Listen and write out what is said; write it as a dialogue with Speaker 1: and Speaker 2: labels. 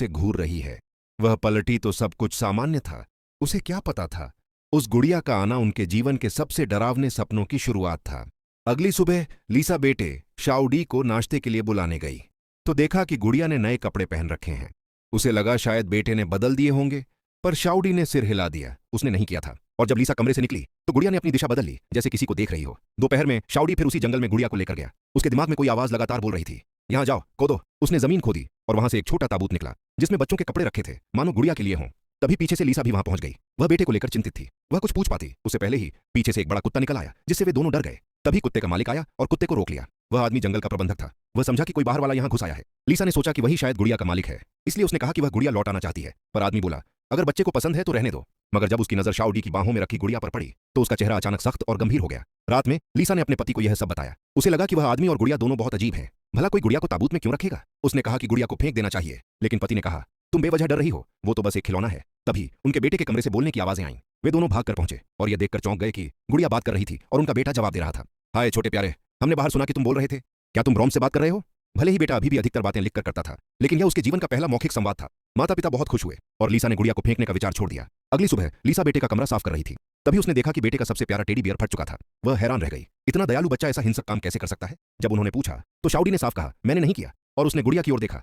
Speaker 1: से घूर रही है। वह पलटी तो सब कुछ सामान्य था। उसे क्या पता था, उस गुड़िया का आना उनके जीवन के सबसे डरावने सपनों की शुरुआत था। अगली सुबह लीसा बेटे शाओडी को नाश्ते के लिए बुलाने गई तो देखा कि गुड़िया ने नए कपड़े पहन रखे हैं। उसे लगा शायद बेटे ने बदल दिए होंगे, पर शाओडी ने सिर हिला दिया। उसने नहीं किया था। और जब लीसा कमरे से निकली तो गुड़िया ने अपनी दिशा बदल ली, जैसे किसी को देख रही हो। दोपहर में शाओडी फिर उसी जंगल में गुड़िया को लेकर गया। उसके दिमाग में कोई आवाज लगातार बोल रही थी, यहाँ जाओ, खोदो। उसने जमीन खोदी और वहां से एक छोटा ताबूत निकला जिसमें बच्चों के कपड़े रखे थे, मानो गुड़िया के लिए हों। तभी पीछे से लीसा भी वहां पहुंच गई। वह बेटे को लेकर चिंतित थी। वह कुछ पूछ पाती उससे पहले ही पीछे से एक बड़ा कुत्ता निकल आया, जिससे वे दोनों डर गए। तभी कुत्ते का मालिक आया और कुत्ते को रोक लिया। वह आदमी जंगल का प्रबंधक था। वह समझा कि कोई बाहर वाला यहाँ घुस आया है। लीसा ने सोचा कि वही शायद गुड़िया का मालिक है, इसलिए उसने कहा कि वह गुड़िया लौटाना चाहती है। पर आदमी बोला, अगर बच्चे को पसंद है तो रहने दो। मगर जब उसकी नजर शाओडी की बाहों में रखी गुड़िया पर पड़ी तो उसका चेहरा अचानक सख्त और गंभीर हो गया। रात में लीसा ने अपने पति को यह सब बताया। उसे लगा कि वह आदमी और गुड़िया दोनों बहुत अजीब हैं। भला कोई गुड़िया को ताबूत में क्यों रखेगा। उसने कहा कि गुड़िया को फेंक देना चाहिए, लेकिन पति ने कहा, तुम बेवजह डर रही हो, वो तो बस एक खिलौना है। तभी उनके बेटे के कमरे से बोलने की आवाजें आईं। वे दोनों भाग कर पहुंचे और यह देखकर चौंक गए कि गुड़िया बात कर रही थी और उनका बेटा जवाब दे रहा था। हाय छोटे प्यारे, हमने बाहर सुना कि तुम बोल रहे थे। क्या तुम रोम से बात कर रहे हो। भले ही बेटा अभी भी अधिकतर बातें लिखकर करता था, लेकिन यह उसके जीवन का पहला मौखिक संवाद था। माता पिता बहुत खुश हुए और लीसा ने गुड़िया को फेंकने का विचार छोड़ दिया। अगली सुबह लीसा बेटे का कमरा साफ कर रही थी। तभी उसने देखा कि बेटे का सबसे प्यारा टेडी बियर फट चुका था। वह हैरान रह गई, इतना दयालु बच्चा ऐसा हिंसक काम कैसे कर सकता है। जब उन्होंने पूछा तो शाओडी ने साफ कहा, मैंने नहीं किया। और उसने गुड़िया की ओर देखा